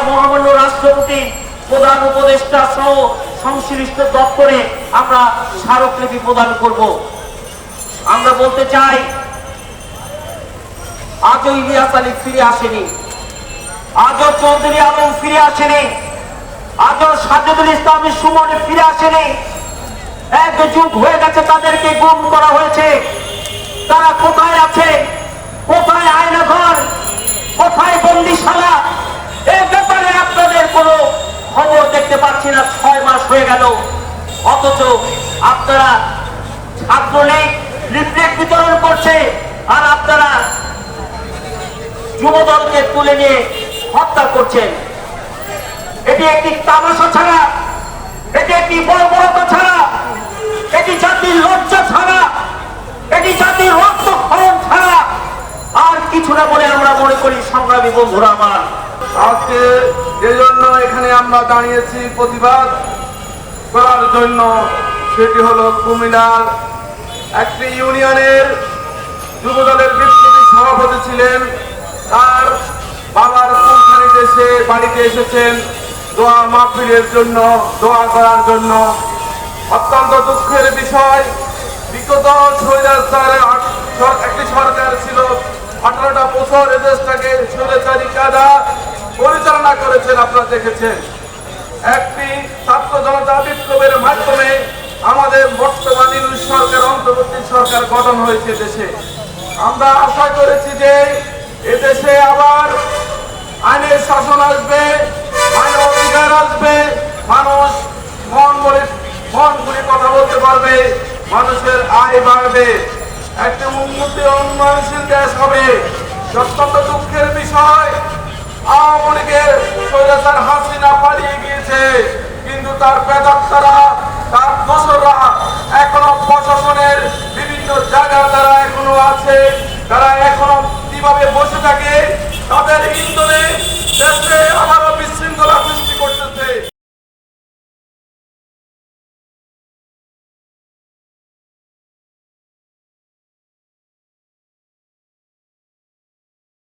মহামান্য রাষ্ট্রপতি, প্রধান উপদেষ্টা সহ সংশ্লিষ্ট দপ্তরে আমরা স্মারকলিপি প্রদান করব। আমরা বলতে চাই, আজও ইলিয়াস আলী ফিরে আসেনি, আজও চৌধুরী আলম ফিরে আসেনি, আজও সাজ্জাদুল ইসলাম সুমন ফিরে আসেনি। এক যুগ হয়ে গেছে তাদেরকে গুম করা হয়েছে। তারা কোথায় আছে? কোথায় আয়নাঘর? কোথায় বন্দিশালা? এই ব্যাপারে আপনাদের কোনো খবর দেখতে পাচ্ছি না। 6 মাস হয়ে গেল, অথচ আপনারা ছাত্রলীগ লিফলেট বিতরণ করছে আর আপনারা যুবদলকে তুলে নিয়ে হত্যা করছেন। এটি একটি তামাশা ছাড়া, এটি একটি বর্বরতা ছাড়া, এটি জাতির লজ্জা ছাড়া, এটি জাতির রক্তক্ষরণ ছাড়া আর কিছু না বলে আমরা মনে করি। সংগ্রামী বন্ধুরা আমার, আজকে যে জন্য এখানে আমরা দাঁড়িয়েছি প্রতিবাদ করার জন্য, সেটি হলো কুমিল্লার একটি ইউনিয়নের যুবদলের বিপ্লবী সভাপতি ছিলেন। তার বাবার কোনখানি দেশে বাড়িতে এসেছেন দোয়া মাহফিলের জন্য, দোয়া করার জন্য। অত্যন্ত দুঃখের বিষয়, বিগত স্বৈরাচারের একটি সরকার ছিল, 18টা বছর এদেশটাকে স্বৈরাচারী কায়দা পরিচালনা করেছেন। আপনারা দেখেছেন একটি ছাত্র জনতা বিপ্লবের মাধ্যমে আমাদের বর্তমান সরকার, অন্তর্বর্তী সরকার গঠন হয়েছে দেশে। আমরা আশা করেছি যে এদেশে আবার আইনের শাসন আসবে, আইন অধিকার আসবে, মানুষ মন খুলে কথা বলতে পারবে, মানুষের আয় বাড়বে, একটি উন্নয়নশীল দেশ হবে। অত্যন্ত দুঃখের বিষয়, আওয়ামী লীগের স্বৈরাচার হাসিনা পালিয়ে গিয়েছে, কিন্তু তার প্রেতাত্মারা, তার দোসররা এখনো প্রশাসনের বিভিন্ন জায়গায় তারা এখনো আছে। তারা এখনো কিভাবে বসে থাকে